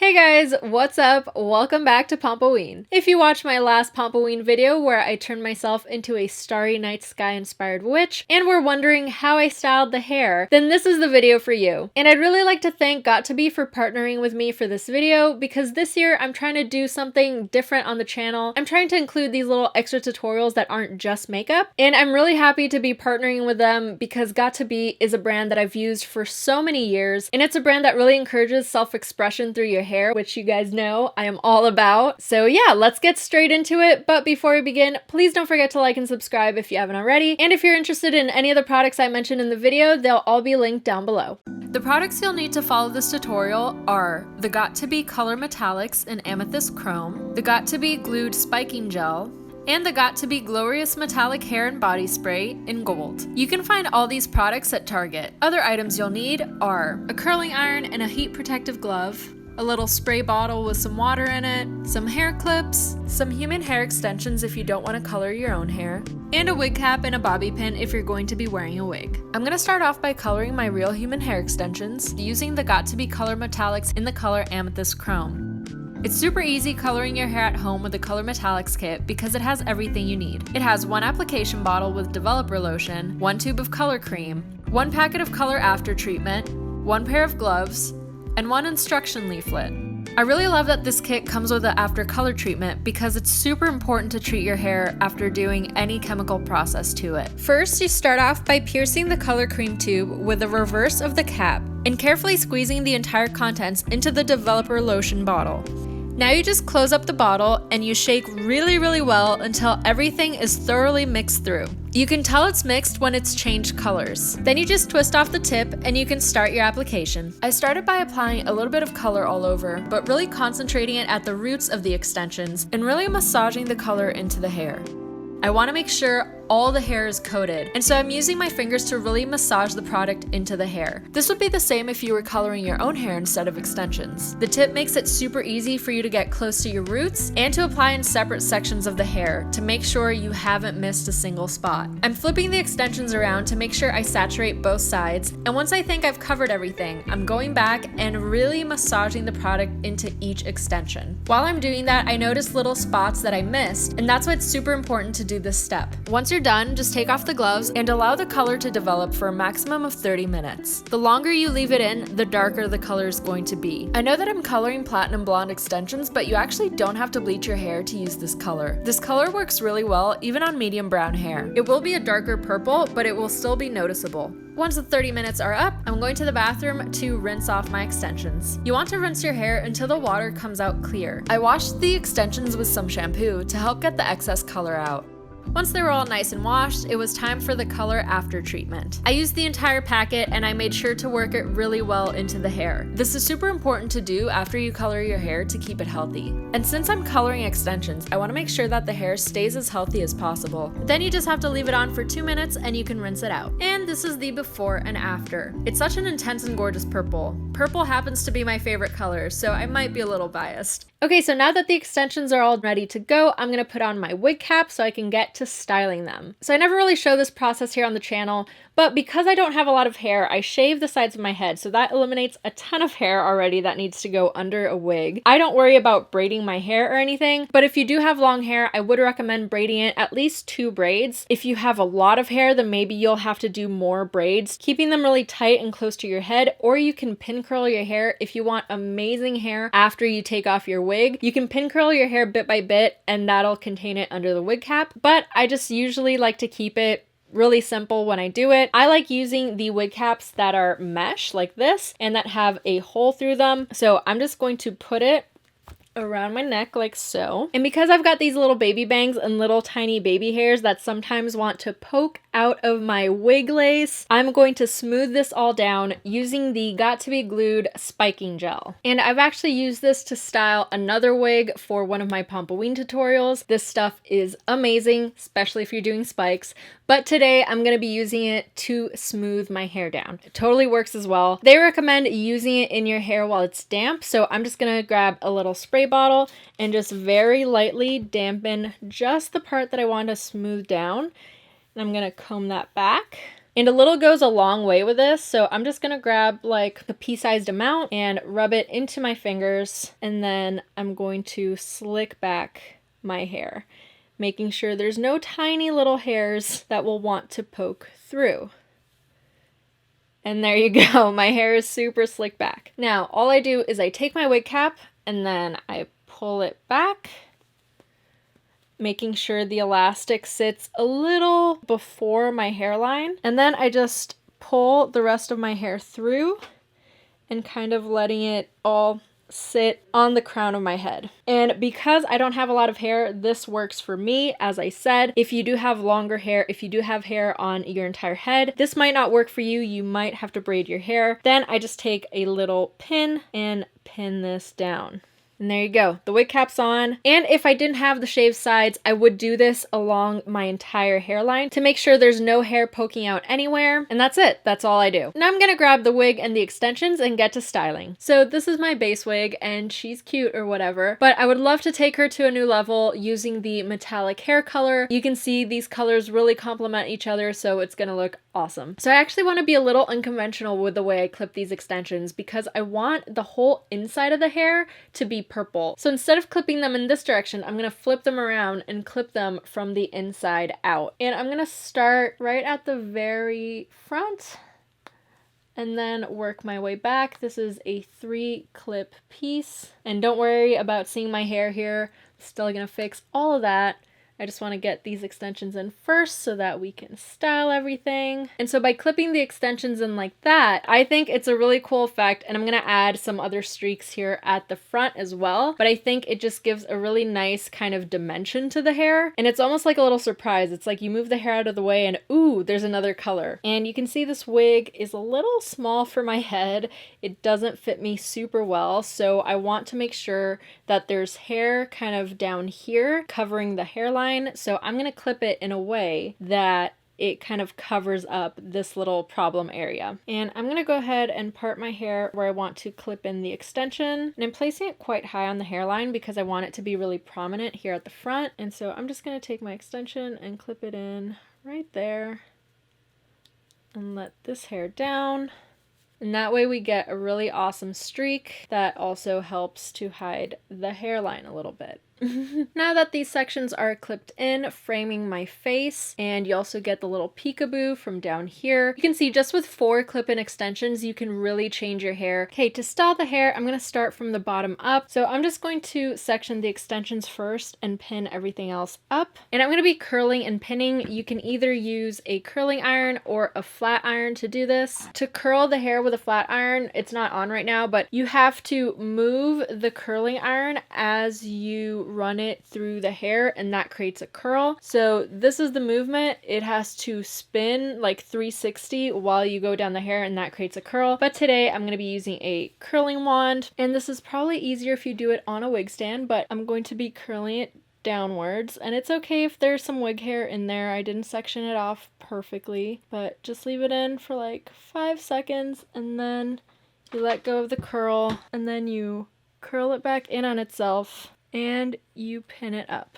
Hey guys, what's up? Welcome back to Pompoween. If you watched my last Pompoween video where I turned myself into a starry night sky inspired witch and were wondering how I styled the hair, then this is the video for you. And I'd really like to thank Got2b for partnering with me for this video because this year I'm trying to do something different on the channel. I'm trying to include these little extra tutorials that aren't just makeup, and I'm really happy to be partnering with them because Got2b is a brand that I've used for so many years, and it's a brand that really encourages self-expression through your hair, which you guys know I am all about. So yeah, let's get straight into it. But before we begin, please don't forget to like and subscribe if you haven't already. And if you're interested in any of the products I mentioned in the video, they'll all be linked down below. The products you'll need to follow this tutorial are the Got2b Color Metallics in Amethyst Chrome, the Got2b Glued Spiking Gel, and the Got2b Glow-rious Metallic Hair and Body Spray in gold. You can find all these products at Target. Other items you'll need are a curling iron and a heat protective glove, a little spray bottle with some water in it, some hair clips, some human hair extensions if you don't want to color your own hair, and a wig cap and a bobby pin if you're going to be wearing a wig. I'm going to start off by coloring my real human hair extensions using the Got2b Color Metallics in the color Amethyst Chrome. It's super easy coloring your hair at home with the Color Metallics kit because it has everything you need. It has one application bottle with developer lotion, one tube of color cream, one packet of color after treatment, one pair of gloves, and one instruction leaflet. I really love that this kit comes with the after color treatment because it's super important to treat your hair after doing any chemical process to it. First, you start off by piercing the color cream tube with the reverse of the cap and carefully squeezing the entire contents into the developer lotion bottle. Now you just close up the bottle and you shake really well until everything is thoroughly mixed through. You can tell it's mixed when it's changed colors. Then you just twist off the tip and you can start your application. I started by applying a little bit of color all over, but really concentrating it at the roots of the extensions and really massaging the color into the hair. I want to make sure all the hair is coated, and so I'm using my fingers to really massage the product into the hair. This would be the same if you were coloring your own hair instead of extensions. The tip makes it super easy for you to get close to your roots and to apply in separate sections of the hair to make sure you haven't missed a single spot. I'm flipping the extensions around to make sure I saturate both sides, and once I think I've covered everything, I'm going back and really massaging the product into each extension. While I'm doing that, I notice little spots that I missed, and that's why it's super important to do this step. Once you're done, just take off the gloves and allow the color to develop for a maximum of 30 minutes. The longer you leave it in, the darker the color is going to be. I know that I'm coloring platinum blonde extensions, but you actually don't have to bleach your hair to use this color. This color works really well even on medium brown hair. It will be a darker purple, but it will still be noticeable. Once the 30 minutes are up, I'm going to the bathroom to rinse off my extensions. You want to rinse your hair until the water comes out clear. I washed the extensions with some shampoo to help get the excess color out. Once they were all nice and washed, it was time for the color after treatment. I used the entire packet and I made sure to work it really well into the hair. This is super important to do after you color your hair to keep it healthy. And since I'm coloring extensions, I want to make sure that the hair stays as healthy as possible. Then you just have to leave it on for 2 minutes and you can rinse it out. And this is the before and after. It's such an intense and gorgeous purple. Purple happens to be my favorite color, so I might be a little biased. Okay, so now that the extensions are all ready to go, I'm going to put on my wig cap so I can get to styling them. So I never really show this process here on the channel, but because I don't have a lot of hair, I shave the sides of my head, so that eliminates a ton of hair already that needs to go under a wig. I don't worry about braiding my hair or anything, but if you do have long hair, I would recommend braiding it at least 2 braids. If you have a lot of hair, then maybe you'll have to do more braids, keeping them really tight and close to your head, or you can pin curl your hair if you want amazing hair after you take off your wig. You can pin curl your hair bit by bit and that'll contain it under the wig cap, but I just usually like to keep it really simple when I do it. I like using the wig caps that are mesh like this and that have a hole through them. So I'm just going to put it around my neck like so. And because I've got these little baby bangs and little tiny baby hairs that sometimes want to poke out of my wig lace, I'm going to smooth this all down using the Got2b Glued Spiking Gel. And I've actually used this to style another wig for one of my Pompoween tutorials. This stuff is amazing, especially if you're doing spikes. But today I'm going to be using it to smooth my hair down. It totally works as well. They recommend using it in your hair while it's damp, so I'm just going to grab a little spray bottle and just very lightly dampen just the part that I want to smooth down. And I'm going to comb that back. And a little goes a long way with this, so I'm just gonna grab like the pea-sized amount and rub it into my fingers, and then I'm going to slick back my hair, making sure there's no tiny little hairs that will want to poke through. And there you go, my hair is super slick back. Now, all I do is I take my wig cap and then I pull it back, making sure the elastic sits a little before my hairline. And then I just pull the rest of my hair through and kind of letting it all sit on the crown of my head. And because I don't have a lot of hair, this works for me. As I said, if you do have longer hair, if you do have hair on your entire head, this might not work for you. You might have to braid your hair. Then I just take a little pin and pin this down. And there you go, the wig cap's on. And if I didn't have the shaved sides, I would do this along my entire hairline to make sure there's no hair poking out anywhere. And that's it, that's all I do. Now I'm gonna grab the wig and the extensions and get to styling. So this is my base wig and she's cute or whatever, but I would love to take her to a new level using the metallic hair color. You can see these colors really complement each other, so it's gonna look awesome. So I actually want to be a little unconventional with the way I clip these extensions because I want the whole inside of the hair to be purple. So instead of clipping them in this direction, I'm going to flip them around and clip them from the inside out. And I'm going to start right at the very front and then work my way back. This is a 3-clip piece. And don't worry about seeing my hair here. I'm still going to fix all of that. I just want to get these extensions in first so that we can style everything. And so by clipping the extensions in like that, I think it's a really cool effect, and I'm going to add some other streaks here at the front as well. But I think it just gives a really nice kind of dimension to the hair. And it's almost like a little surprise. It's like you move the hair out of the way and ooh, there's another color. And you can see this wig is a little small for my head. It doesn't fit me super well. So I want to make sure that there's hair kind of down here covering the hairline. So I'm going to clip it in a way that it kind of covers up this little problem area. And I'm going to go ahead and part my hair where I want to clip in the extension. And I'm placing it quite high on the hairline because I want it to be really prominent here at the front. And so I'm just going to take my extension and clip it in right there and let this hair down. And that way we get a really awesome streak that also helps to hide the hairline a little bit. Now that these sections are clipped in, framing my face, and you also get the little peekaboo from down here. You can see just with 4 clip-in extensions, you can really change your hair. Okay, to style the hair, I'm going to start from the bottom up. So I'm just going to section the extensions first and pin everything else up. And I'm going to be curling and pinning. You can either use a curling iron or a flat iron to do this. To curl the hair with a flat iron, it's not on right now, but you have to move the curling iron as you run it through the hair, and that creates a curl. So this is the movement. It has to spin like 360 while you go down the hair, and that creates a curl. But today I'm going to be using a curling wand, and this is probably easier if you do it on a wig stand, but I'm going to be curling it downwards, and it's okay if there's some wig hair in there. I didn't section it off perfectly, but just leave it in for like 5 seconds, and then you let go of the curl, and then you curl it back in on itself and you pin it up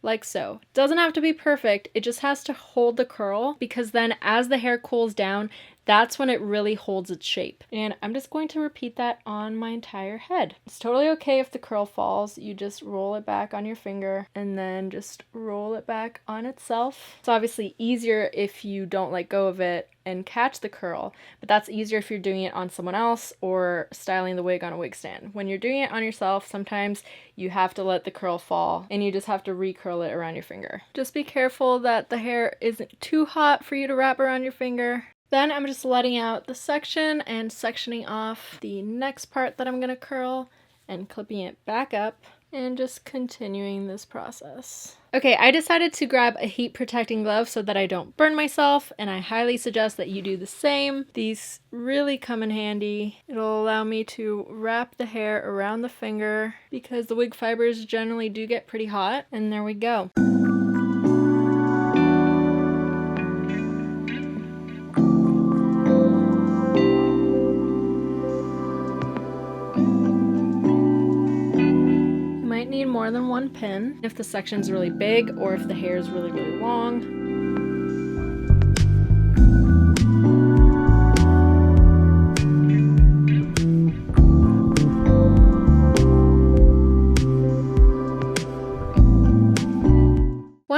like so. Doesn't have to be perfect, it just has to hold the curl, because then as the hair cools down, that's when it really holds its shape. And I'm just going to repeat that on my entire head. It's totally okay if the curl falls. You just roll it back on your finger and then just roll it back on itself. It's obviously easier if you don't let go of it and catch the curl, but that's easier if you're doing it on someone else or styling the wig on a wig stand. When you're doing it on yourself, sometimes you have to let the curl fall and you just have to recurl it around your finger. Just be careful that the hair isn't too hot for you to wrap around your finger. Then I'm just letting out the section and sectioning off the next part that I'm going to curl and clipping it back up and just continuing this process. Okay, I decided to grab a heat protecting glove so that I don't burn myself, and I highly suggest that you do the same. These really come in handy. It'll allow me to wrap the hair around the finger because the wig fibers generally do get pretty hot. And there we go. Need more than one pin if the section's really big or if the hair is really long.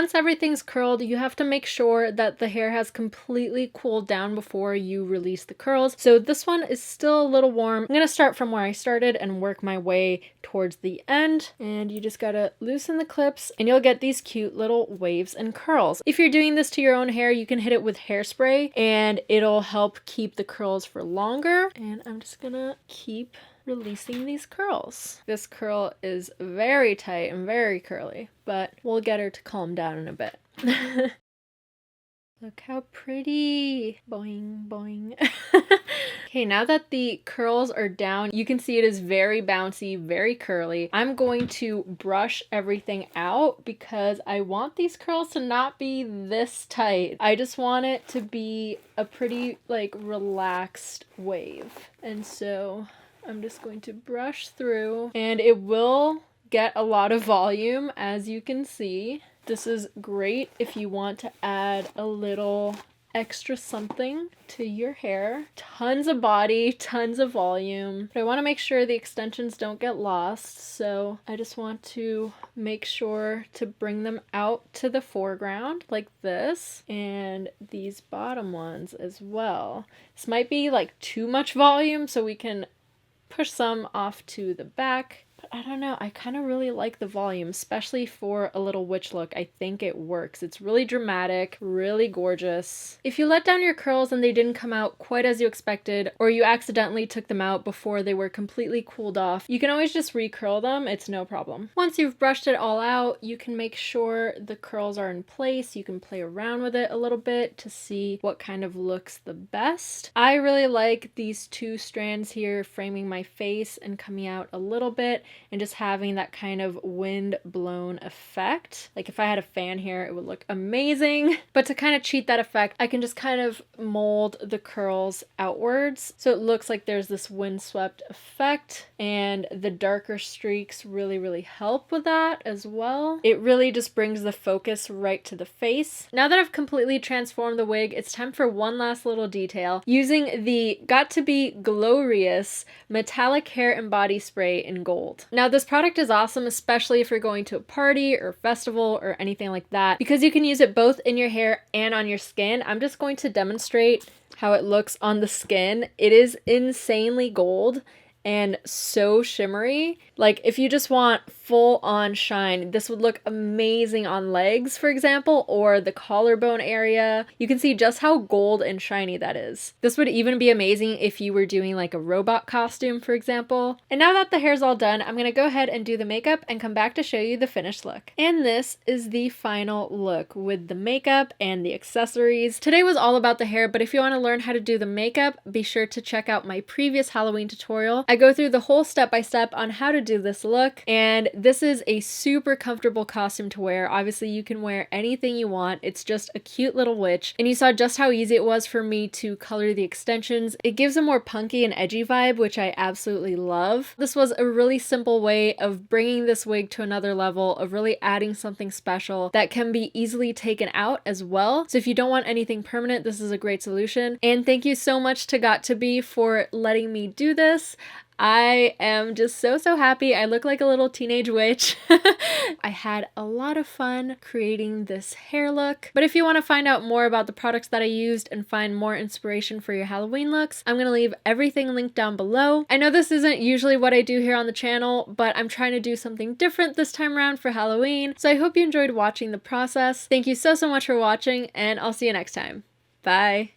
once everything's curled, you have to make sure that the hair has completely cooled down before you release the curls. So this one is still a little warm. I'm gonna start from where I started and work my way towards the end. And you just gotta loosen the clips and you'll get these cute little waves and curls. If you're doing this to your own hair, you can hit it with hairspray and it'll help keep the curls for longer. And I'm just gonna keep releasing these curls. This curl is very tight and very curly, but we'll get her to calm down in a bit. Look how pretty. Boing, boing. Okay, now that the curls are down, you can see it is very bouncy, very curly. I'm going to brush everything out because I want these curls to not be this tight. I just want it to be a pretty, like, relaxed wave. And so I'm just going to brush through, and it will get a lot of volume, as you can see. This is great if you want to add a little extra something to your hair. Tons of body, tons of volume. But I want to make sure the extensions don't get lost, so I just want to make sure to bring them out to the foreground like this, and these bottom ones as well. This might be like too much volume, so we can push some off to the back. But I don't know, I kind of really like the volume, especially for a little witch look. I think it works. It's really dramatic, really gorgeous. If you let down your curls and they didn't come out quite as you expected, or you accidentally took them out before they were completely cooled off, you can always just recurl them. It's no problem. Once you've brushed it all out, you can make sure the curls are in place. You can play around with it a little bit to see what kind of looks the best. I really like these two strands here framing my face and coming out a little bit, and just having that kind of wind blown effect. Like if I had a fan here, it would look amazing. But to kind of cheat that effect, I can just kind of mold the curls outwards, so it looks like there's this windswept effect, and the darker streaks really help with that as well. It really just brings the focus right to the face. Now that I've completely transformed the wig, it's time for one last little detail. Using the Got2b Glow-rious metallic hair and body spray in gold. Now this product is awesome, especially if you're going to a party or festival or anything like that, because you can use it both in your hair and on your skin. I'm just going to demonstrate how it looks on the skin. It is insanely gold and so shimmery. Like if you just want full on shine, this would look amazing on legs, for example, or the collarbone area. You can see just how gold and shiny that is. This would even be amazing if you were doing like a robot costume, for example. And now that the hair's all done, I'm gonna go ahead and do the makeup and come back to show you the finished look. And this is the final look with the makeup and the accessories. Today was all about the hair, but if you want to learn how to do the makeup, be sure to check out my previous Halloween tutorial. I go through the whole step-by-step on how to do this look, and this is a super comfortable costume to wear. Obviously you can wear anything you want. It's just a cute little witch, and you saw just how easy it was for me to color the extensions. It gives a more punky and edgy vibe, which I absolutely love. This was a really simple way of bringing this wig to another level, of really adding something special that can be easily taken out as well. So if you don't want anything permanent, this is a great solution. And thank you so much to Got2b for letting me do this. I am just so happy. I look like a little teenage witch. I had a lot of fun creating this hair look. But if you want to find out more about the products that I used and find more inspiration for your Halloween looks, I'm going to leave everything linked down below. I know this isn't usually what I do here on the channel, but I'm trying to do something different this time around for Halloween. So I hope you enjoyed watching the process. Thank you so much for watching, and I'll see you next time. Bye.